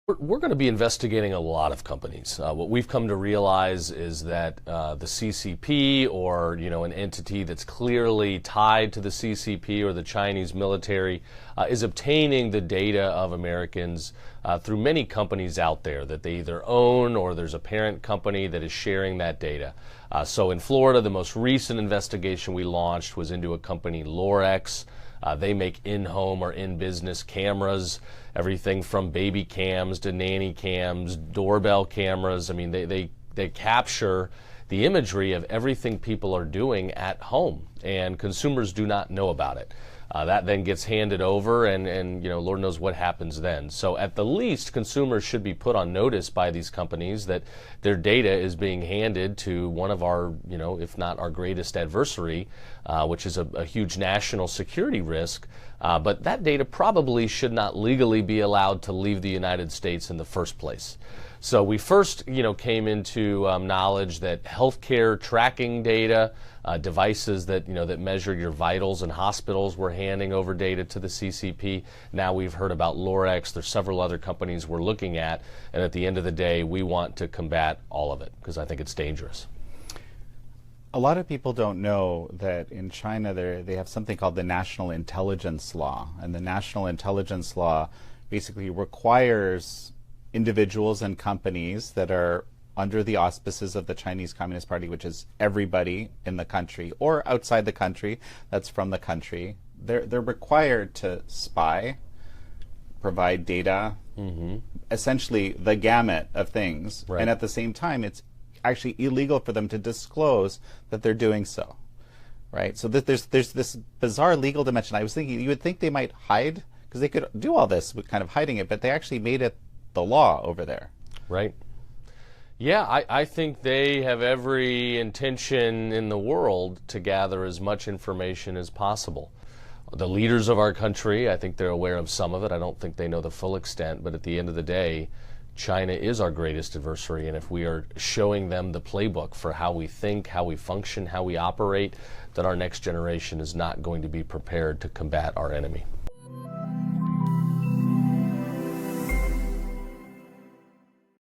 We're going to be investigating a lot of companies. What we've come to realize is that the CCP, or an entity that's clearly tied to the CCP or the Chinese military, is obtaining the data of Americans through many companies out there that they either own or there's a parent company that is sharing that data. So in Florida, the most recent investigation we launched was into a company, Lorex. They make in-home or in-business cameras, everything from baby cams to nanny cams, doorbell cameras. I mean, they capture the imagery of everything people are doing at home, and consumers do not know about it. That then gets handed over, and Lord knows what happens then. So at the least, consumers should be put on notice by these companies that their data is being handed to one of our, if not our greatest adversary, which is a huge national security risk. But that data probably should not legally be allowed to leave the United States in the first place. So we first, came into knowledge that healthcare tracking data, devices that that measure your vitals in hospitals, were handing over data to the CCP. Now we've heard about Lorex. There's several other companies we're looking at, and at the end of the day, we want to combat all of it because I think it's dangerous. A lot of people don't know that in China they have something called the National Intelligence Law, and the National Intelligence Law basically requires individuals and companies that are under the auspices of the Chinese Communist Party, which is everybody in the country or outside the country that's from the country, they're required to spy, provide data, essentially the gamut of things. Right. And at the same time, it's actually illegal for them to disclose that they're doing so. Right? So there's this bizarre legal dimension. I was thinking you would think they might hide, because they could do all this with kind of hiding it, but they actually made it the law over there. Right. Yeah, I think they have every intention in the world to gather as much information as possible. The leaders of our country, I think they're aware of some of it. I don't think they know the full extent, but at the end of the day, China is our greatest adversary, and if we are showing them the playbook for how we think, how we function, how we operate, then our next generation is not going to be prepared to combat our enemy.